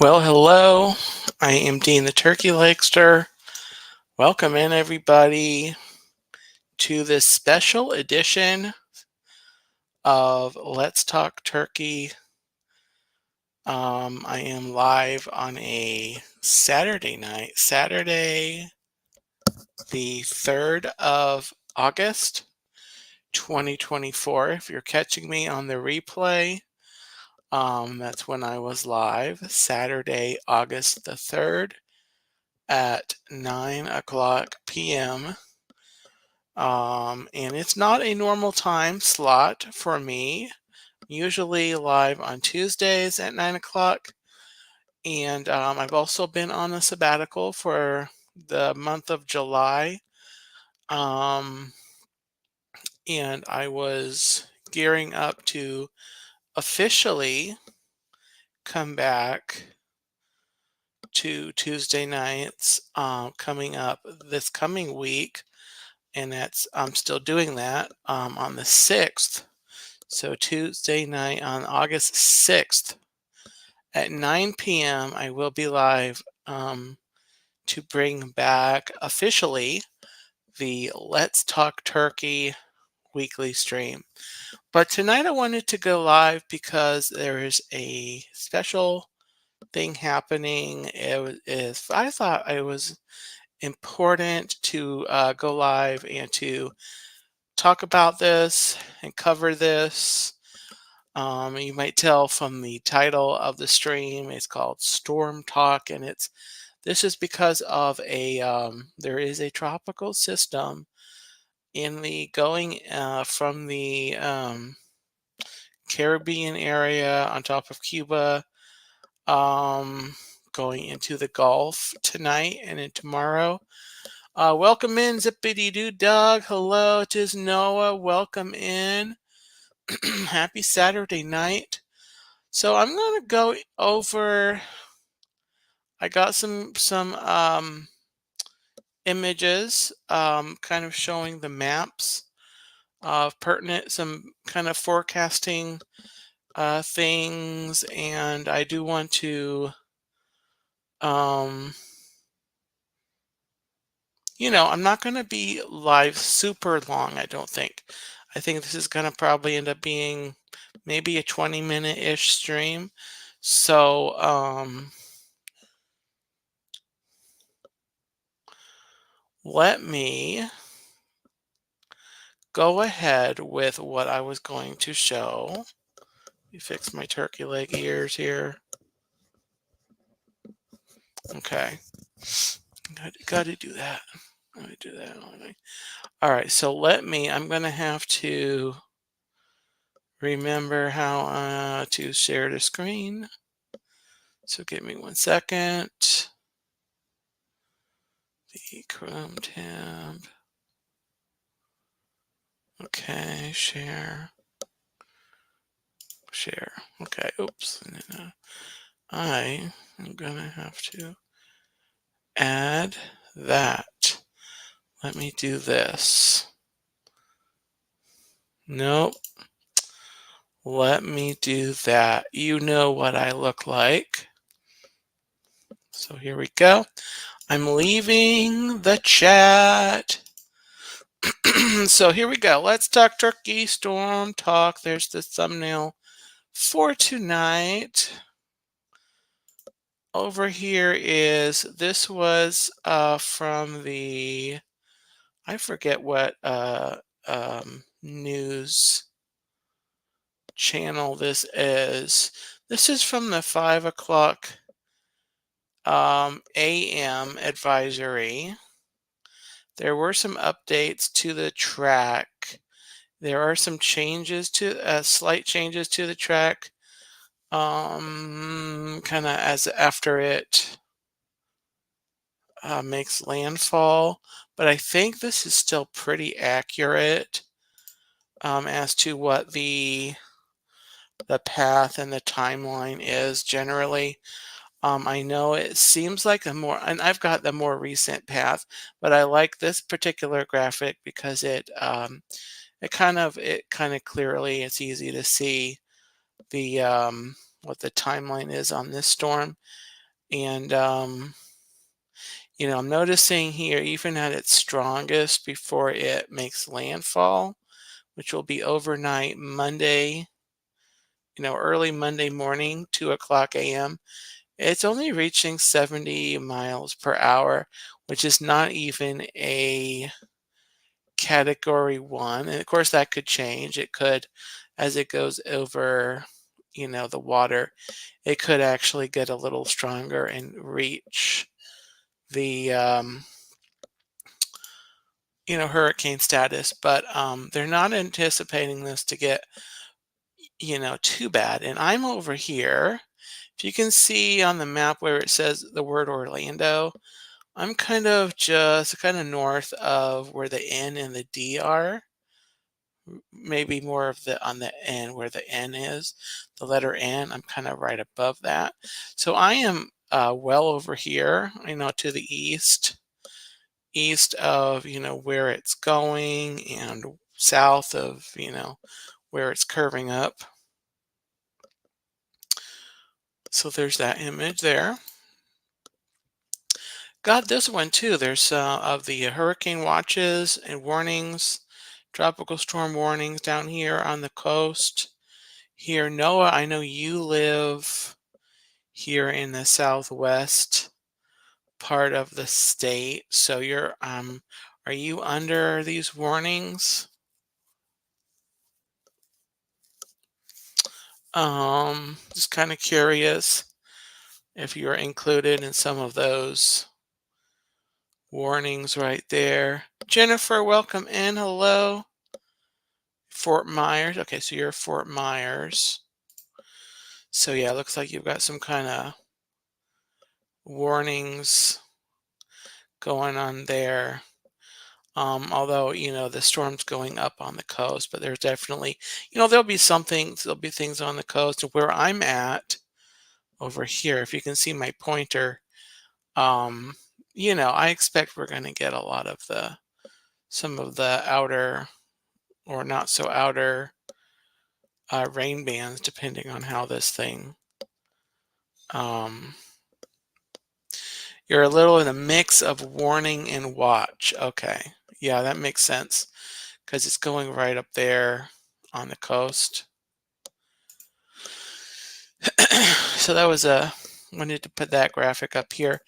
Well, hello. I am Dean the Turkey Legster. Welcome in, everybody, to this special edition of Let's Talk Turkey. I am live on a Saturday night, Saturday, the 3rd of August, 2024. If you're catching me on the replay, that's when I was live, Saturday, August the 3rd. At 9 o'clock p.m. And it's not a normal time slot for me. Usually live on Tuesdays at 9 o'clock. And I've also been on a sabbatical for the month of July. Um, and I was gearing up to officially come back to Tuesday nights coming up this coming week. And that's I'm still doing that on the 6th. So Tuesday night on August 6th at 9 p.m. I will be live to bring back officially the Let's Talk Turkey weekly stream. But tonight I wanted to go live because there is a special thing happening. I thought it was important to go live and to talk about this and cover this. You might tell from the title of the stream, it's called Storm Talk, and this is because of there is a tropical system in the going from the Caribbean area on top of Cuba, going into the Gulf tonight and then tomorrow. Welcome in, Zippity Doo Dog. Hello, it is Noah. Welcome in. Happy Saturday night. So I'm gonna go over. I got some images, kind of showing the maps of pertinent, some kind of forecasting things, and I do want to, um, I'm not going to be live super long. I don't think. I think this is going to probably end up being maybe a 20-minute-ish stream. So, let me go ahead with what I was going to show. Let me fix my turkey leg ears here. Okay. Got to do that. Let me do that. All right. So I'm going to have to remember how to share the screen. So give me 1 second. The Chrome tab. Okay. Share. Okay. Oops. And then, I am going to have to add that. Let me do this. Nope. Let me do that. You know what I look like. So here we go. I'm leaving the chat. So here we go. Let's talk turkey, storm talk. There's the thumbnail for tonight. Over here this was from the, I forget what news channel this is. This is from the 5 o'clock AM advisory. There were some updates to the track. There are some changes slight changes to the track, kind of as after it makes landfall. But I think this is still pretty accurate as to what the path and the timeline is generally. I know it seems like and I've got the more recent path, but I like this particular graphic because it kind of clearly, it's easy to see the what the timeline is on this storm. And, I'm noticing here, even at its strongest before it makes landfall, which will be overnight Monday, early Monday morning, 2 o'clock a.m., it's only reaching 70 miles per hour, which is not even a category 1. And of course, that could change. It could, as it goes over, the water, it could actually get a little stronger and reach the, hurricane status. But they're not anticipating this to get, too bad. And I'm over here. If you can see on the map where it says the word Orlando, I'm kind of north of where the N and the D are. Maybe more of the on the N where the N is, the letter N. I'm kind of right above that. So I am well over here, to the east of, where it's going, and south of, where it's curving up. So there's that image there. Got this one too. There's of the hurricane watches and warnings, tropical storm warnings down here on the coast. Here, Noah, I know you live here in the southwest part of the state. So are you under these warnings? Just kind of curious if you're included in some of those warnings right there. Jennifer, welcome in. Hello. Fort Myers. Okay, so you're Fort Myers. So yeah, it looks like you've got some kind of warnings going on there. Although, the storm's going up on the coast, but there's definitely, there'll be things on the coast. Where I'm at over here, if you can see my pointer, um, I expect we're going to get a lot of some of the outer or not so outer rain bands, depending on how this thing, um, you're a little in a mix of warning and watch. Okay. Yeah, that makes sense because it's going right up there on the coast. So that was wanted to put that graphic up here.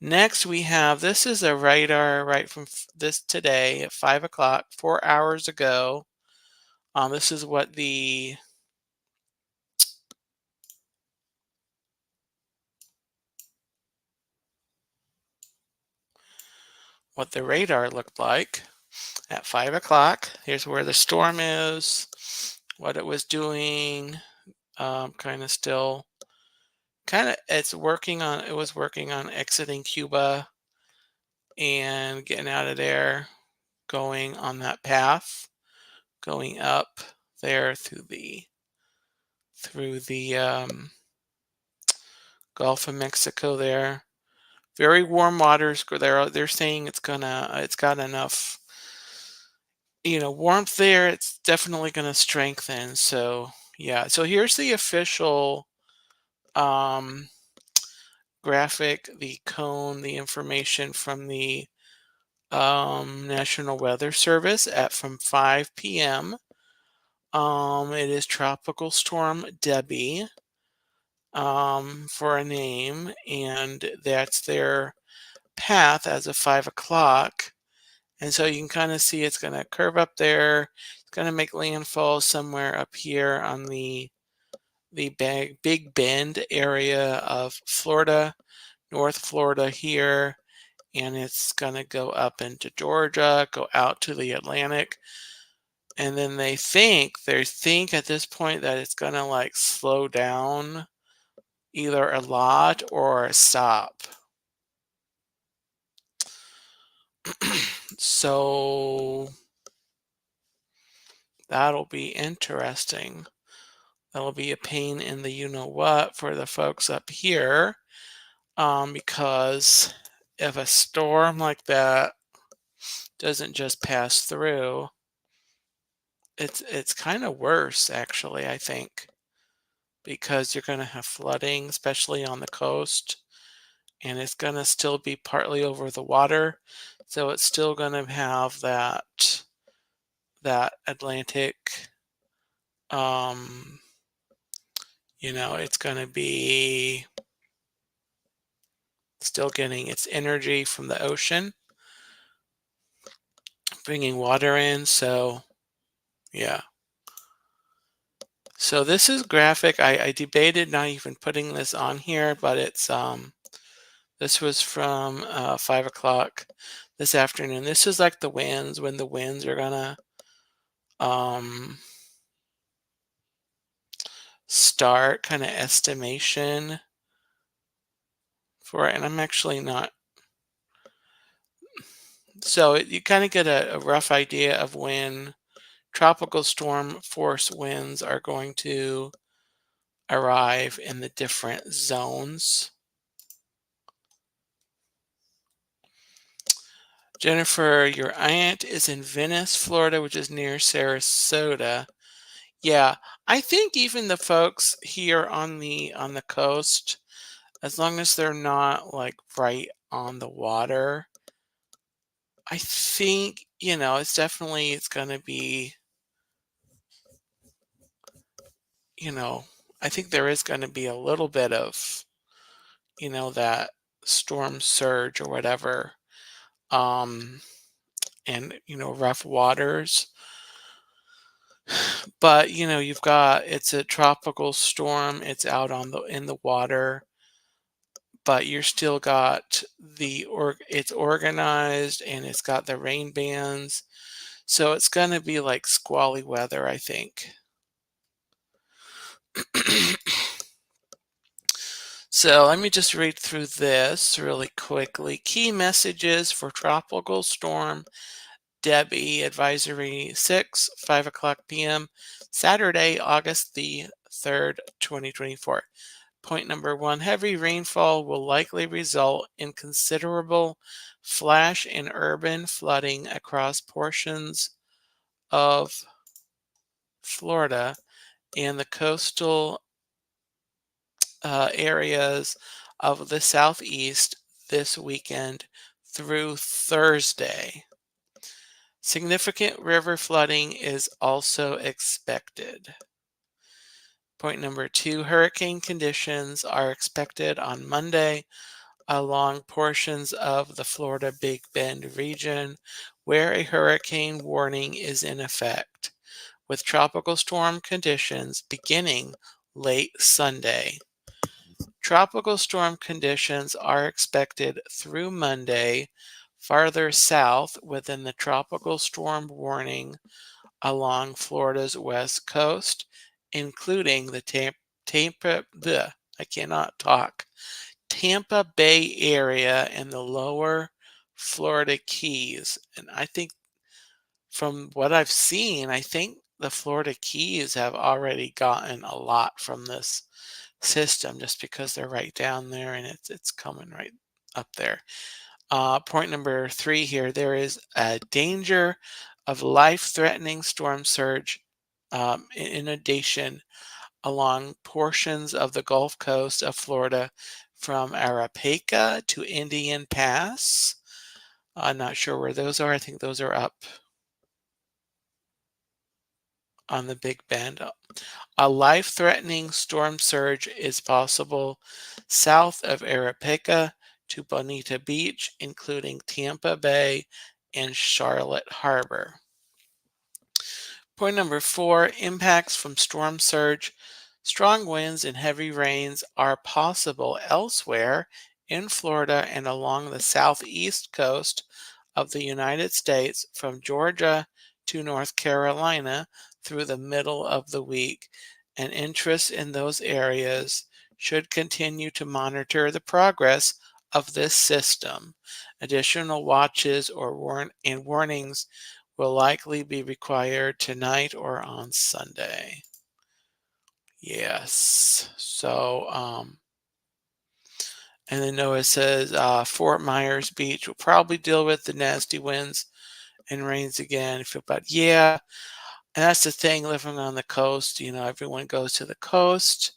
Next we have, this is a radar right from this today at 5 o'clock, 4 hours ago. This is what the radar looked like at 5 o'clock. Here's where the storm is, what it was doing, kind of still, it was working on exiting Cuba and getting out of there, going on that path, going up there through the Gulf of Mexico there. Very warm waters. They're saying it's got enough, warmth there. It's definitely gonna strengthen. So yeah. So here's the official um, graphic, the cone, the information from the National Weather Service from 5 p.m. It is Tropical Storm Debbie for a name, and that's their path as of 5 o'clock. And so you can kind of see it's going to curve up there. It's going to make landfall somewhere up here on the Big Bend area of Florida, North Florida here, and it's going to go up into Georgia, go out to the Atlantic. And then they think at this point that it's going to like slow down either a lot or stop. So that'll be interesting. That'll be a pain in the you-know-what for the folks up here, because if a storm like that doesn't just pass through, it's kind of worse, actually, I think, because you're going to have flooding, especially on the coast. and it's going to still be partly over the water, so it's still going to have that Atlantic, um, it's going to be still getting its energy from the ocean, bringing water in. So yeah. So this is graphic. I debated not even putting this on here, but this was from 5 o'clock this afternoon. This is like the winds, when the winds are gonna um start, kind of estimation for it. And I'm actually not, so you kind of get a rough idea of when tropical storm force winds are going to arrive in the different zones. Jennifer, your aunt is in Venice, Florida, which is near Sarasota. Yeah, I think even the folks here on the coast, as long as they're not like right on the water, I think, it's going to be, you know, I think there is going to be a little bit of, that storm surge or whatever, um, and, rough waters. But, it's a tropical storm, it's out in the water, but you're still got it's organized and it's got the rain bands. So it's going to be like squally weather, I think. So let me just read through this really quickly. Key messages for Tropical Storm Debbie Advisory 6, 5 o'clock p.m., Saturday, August the 3rd, 2024. Point number 1, heavy rainfall will likely result in considerable flash and urban flooding across portions of Florida and the coastal areas of the southeast this weekend through Thursday. Significant river flooding is also expected. Point number 2, hurricane conditions are expected on Monday along portions of the Florida Big Bend region where a hurricane warning is in effect, with tropical storm conditions beginning late Sunday. Tropical storm conditions are expected through Monday, farther south within the tropical storm warning along Florida's west coast, including the I cannot talk. Tampa Bay area and the lower Florida Keys. And I think from what I've seen, I think the Florida Keys have already gotten a lot from this system just because they're right down there and it's coming right up there. Point number 3 here, there is a danger of life-threatening storm surge inundation along portions of the Gulf Coast of Florida from Arapaca to Indian Pass. I'm not sure where those are. I think those are up on the Big Bend. A life-threatening storm surge is possible south of Arapaca to Bonita Beach, including Tampa Bay and Charlotte Harbor. Point number 4, impacts from storm surge. Strong winds and heavy rains are possible elsewhere in Florida and along the southeast coast of the United States from Georgia to North Carolina through the middle of the week, and interest in those areas should continue to monitor the progress of this system. Additional watches or warnings will likely be required tonight or on Sunday. Yes. So, and then Noah says Fort Myers Beach will probably deal with the nasty winds and rains again. But yeah, and that's the thing, living on the coast. Everyone goes to the coast.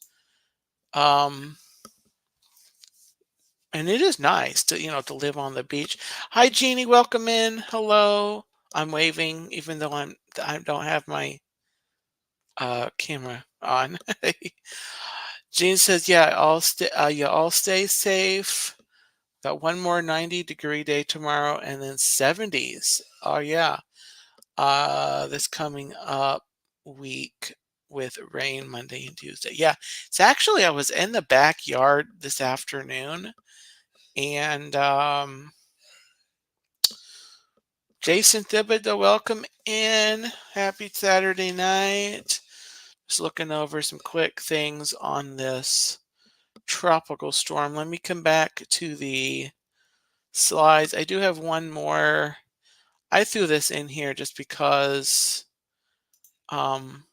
And it is nice to, to live on the beach. Hi, Jeannie, welcome in. Hello. I'm waving, even though I don't have my camera on. Jean says, "Yeah, you all stay safe. Got one more 90-degree day tomorrow, and then 70s. Oh yeah, this coming up week with rain Monday and Tuesday. Yeah, it's actually I was in the backyard this afternoon, and Jason Thibodeau, welcome in. Happy Saturday night. Just looking over some quick things on this tropical storm. Let me come back to the slides. I do have one more. I threw this in here just because, um,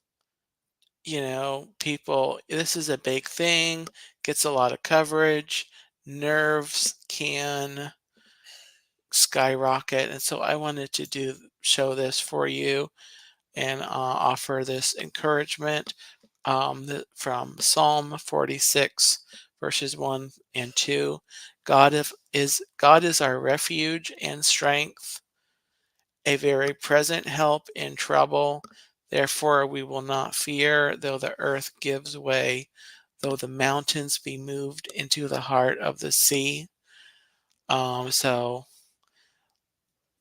people, this is a big thing, gets a lot of coverage, nerves can skyrocket. And so I wanted to show this for you and offer this encouragement from Psalm 46, verses 1 and 2. God is our refuge and strength, a very present help in trouble. Therefore we will not fear, though the earth gives way, though the mountains be moved into the heart of the sea. So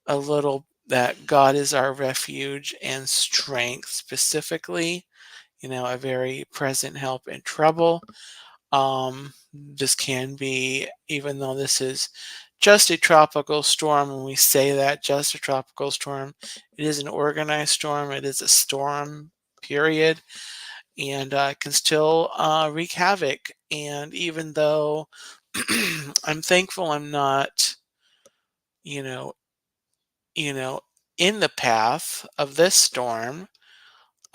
a little that God is our refuge and strength specifically, a very present help in trouble. This can be, even though this is just a tropical storm, when we say that, just a tropical storm, it is an organized storm, it is a storm, period, and can still wreak havoc. And even though I'm thankful I'm not, you know, you know, in the path of this storm,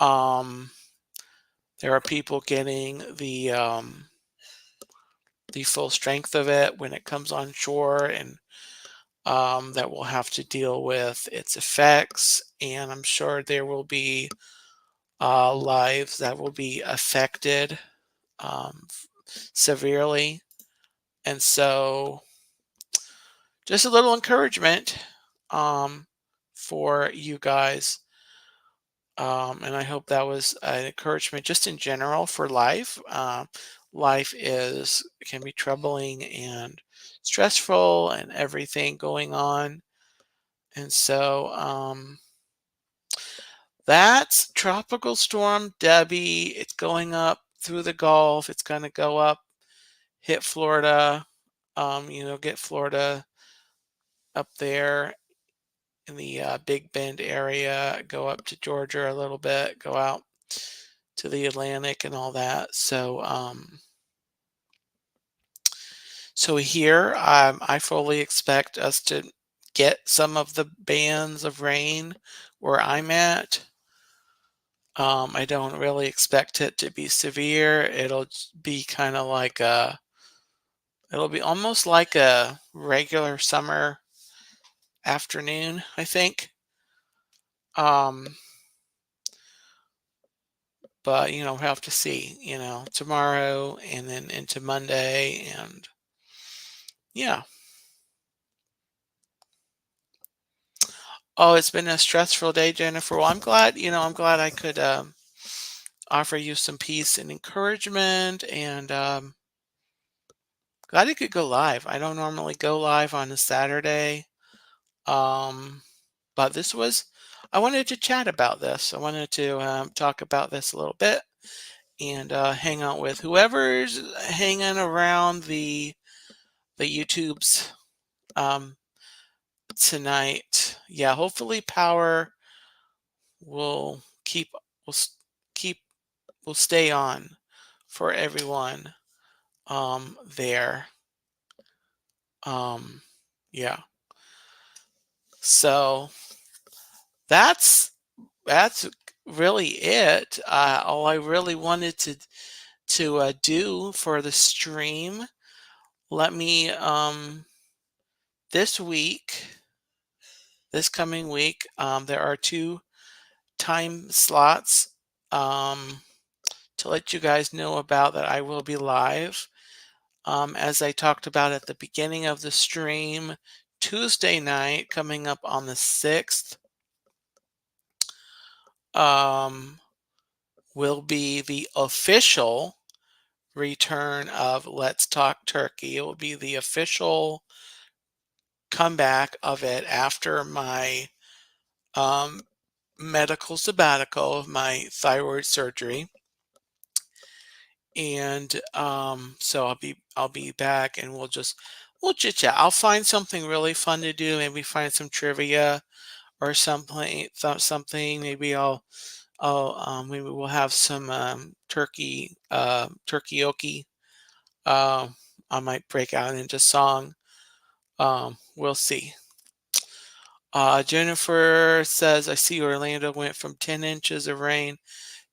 um, there are people getting the full strength of it when it comes on shore, and that will have to deal with its effects. And I'm sure there will be lives that will be affected severely. And so, just a little encouragement um, for you guys. And I hope that was an encouragement just in general for life. Life can be troubling and stressful and everything going on. And so that's Tropical Storm Debbie. It's going up through the Gulf. It's going to go up, hit Florida, get Florida up there in the Big Bend area, go up to Georgia a little bit, go out to the Atlantic and all that. So here, I fully expect us to get some of the bands of rain where I'm at. I don't really expect it to be severe. Be kind of like it'll be almost like a regular summer afternoon, I think. Um, but we'll have to see, tomorrow and then into Monday, and yeah. Oh, it's been a stressful day, Jennifer. Well, I'm glad I could offer you some peace and encouragement, and glad I could go live. I don't normally go live on a Saturday, but I wanted to chat about this. I wanted to talk about this a little bit and hang out with whoever's hanging around the YouTubes um, tonight. Yeah, hopefully power will will s- keep will stay on for everyone there. Um, yeah. So that's really it. All I really wanted to do for the stream. Let me this week, this coming week, there are two time slots to let you guys know about that I will be live. As I talked about at the beginning of the stream, Tuesday night, coming up on the 6th, um, will be the official return of Let's Talk Turkey. It will be the official comeback of it after my um, medical sabbatical of my thyroid surgery. And so I'll be back, and we'll chit chat. I'll find something really fun to do. Maybe find some trivia or something. Maybe maybe we'll have some turkey. Uh, I might break out into song. We'll see. Jennifer says, I see Orlando went from 10 inches of rain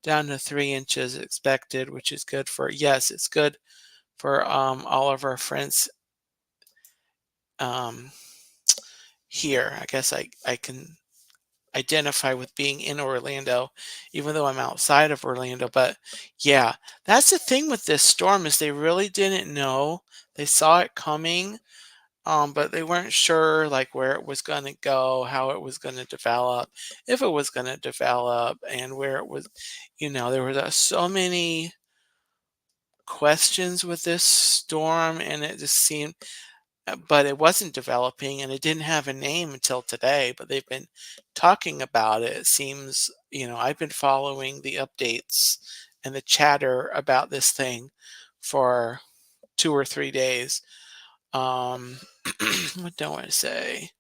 down to 3 inches expected, which is good for, yes, it's good for all of our friends um, here. I guess I can identify with being in Orlando, even though I'm outside of Orlando. But yeah, that's the thing with this storm is they really didn't know. They saw it coming, but they weren't sure like where it was going to go, how it was going to develop, if it was going to develop, and where it was. There were so many questions with this storm, and it just seemed, but it wasn't developing, and it didn't have a name until today. But they've been talking about it. It seems, I've been following the updates and the chatter about this thing for 2 or 3 days. Um, what do I say?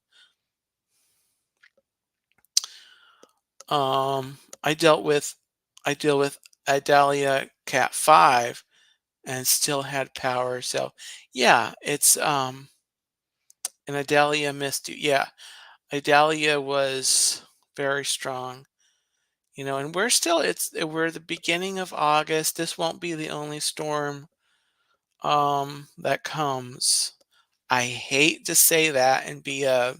Um, I dealt with I deal with Idalia Cat 5 and still had power. So yeah, it's and Idalia missed you. Yeah, Idalia was very strong. And we're the beginning of August. This won't be the only storm that comes. I hate to say that and be a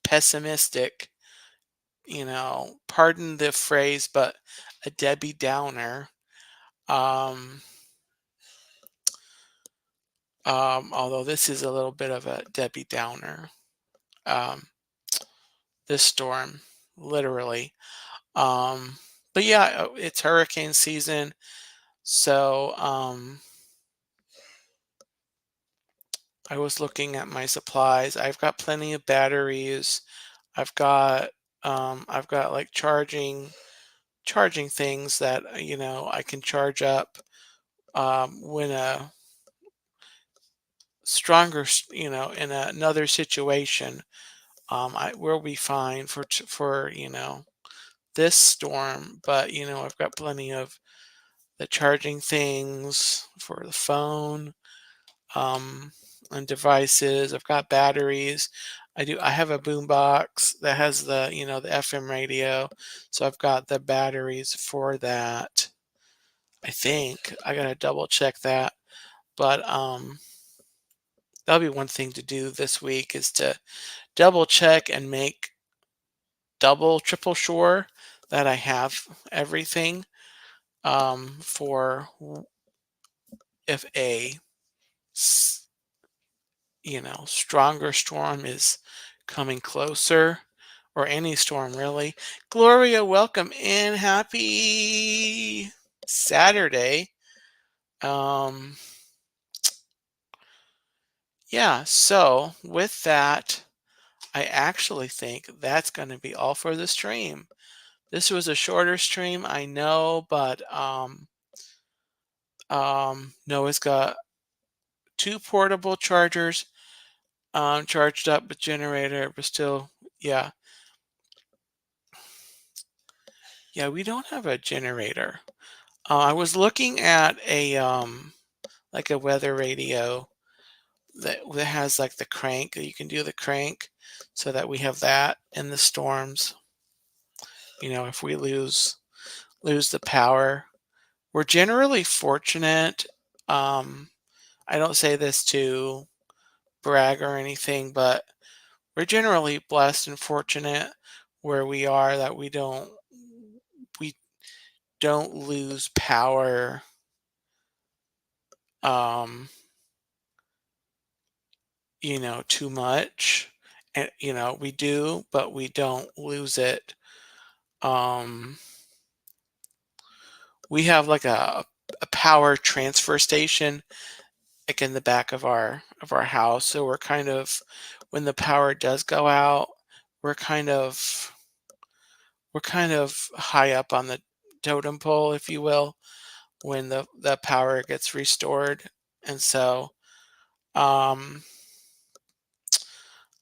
pessimistic, pardon the phrase, but a Debbie Downer. Um, although this is a little bit of a Debbie Downer. Um, this storm, literally. Um, but yeah, it's hurricane season, so I was looking at my supplies. I've got plenty of batteries. I've got like charging things that I can charge up when a in another situation. We'll be fine for this storm, but I've got plenty of the charging things for the phone and devices. I've got batteries. I have a boom box that has the FM radio, so I've got the batteries for that. I think I gotta double check that, but that'll be one thing to do this week is to double check and make double, triple sure that I have everything for if a stronger storm is coming closer, or any storm really. Gloria, welcome in. Happy Saturday. Um, yeah, so with that, I actually think that's going to be all for the stream. This was a shorter stream, I know, but Noah's got two portable chargers charged up with generator, but still, yeah. Yeah, we don't have a generator. I was looking at a like a weather radio that has like the crank. You can do the crank, so that we have that in the storms. If we lose the power, we're generally fortunate. I don't say this to brag or anything, but we're generally blessed and fortunate where we are that we don't lose power um, too much. And, we do, but we don't lose it. Um, we have like a power transfer station like in the back of our house. So we're kind of when the power does go out, we're kind of we're kind of high up on the totem pole, if you will, when the power gets restored. And so um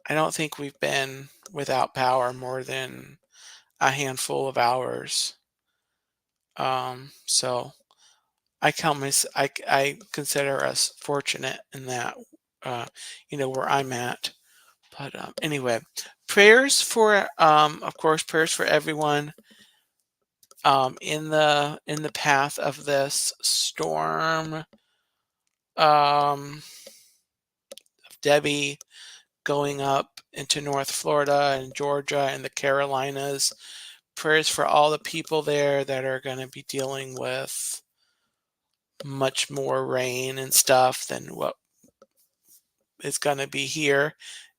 I don't think we've been without power more than a handful of hours. So I consider us fortunate in that, uh, where I'm at. But anyway, prayers for, of course, prayers for everyone in the path of this storm. Debbie going up into North Florida and Georgia and the Carolinas. Prayers for all the people there that are going to be dealing with much more rain and stuff than what is going to be here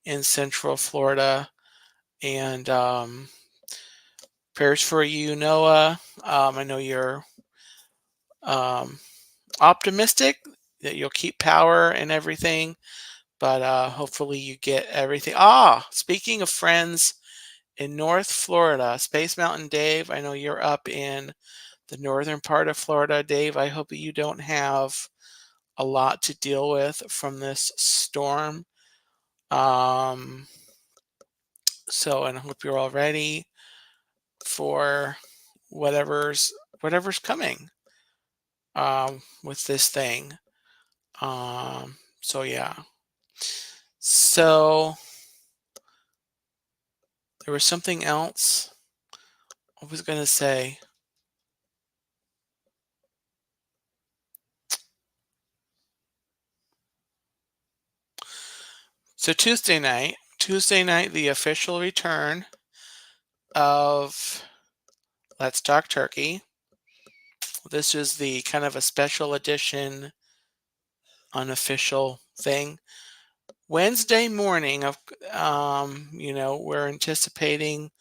in Central Florida. And prayers for you, Noah. I know you're um, optimistic that you'll keep power and everything, but hopefully you get everything. Speaking of friends in North Florida, Space Mountain Dave, I know you're up in the northern part of Florida. Dave, I hope that you don't have a lot to deal with from this storm. Um, and I hope you're all ready for whatever's coming with this thing. Yeah. So there was something else I was gonna say. So Tuesday night, the official return of Let's Talk Turkey. This is the kind of a special edition, unofficial thing. Wednesday morning of, we're anticipating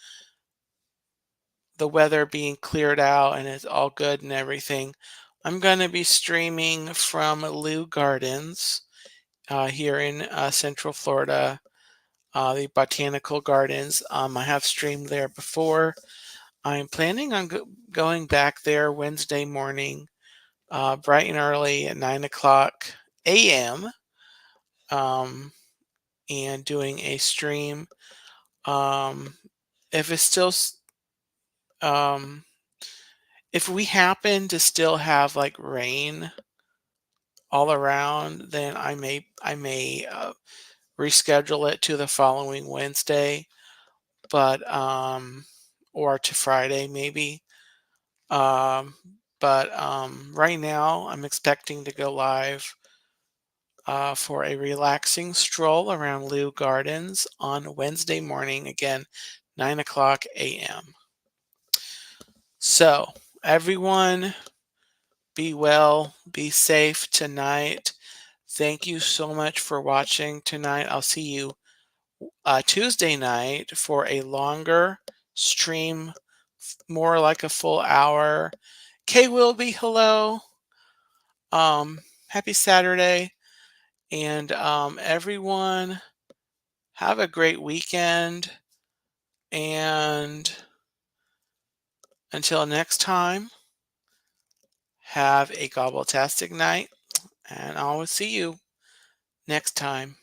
the weather being cleared out and it's all good and everything. I'm going to be streaming from Lou Gardens here in Central Florida, the Botanical Gardens. I have streamed there before. I'm planning on going back there Wednesday morning, bright and early at 9 o'clock a.m. Um, and doing a stream. Um, if it's still, um, if we happen to still have like rain all around, then I may reschedule it to the following Wednesday, but or to Friday maybe. Um, but right now I'm expecting to go live for a relaxing stroll around Lou Gardens on Wednesday morning, again, 9 o'clock a.m. So, everyone, be well, be safe tonight. Thank you so much for watching tonight. I'll see you Tuesday night for a longer stream, more like a full hour. Kay Wilby, hello. Happy Saturday. And everyone, have a great weekend. And until next time, have a gobbletastic night. And I will see you next time.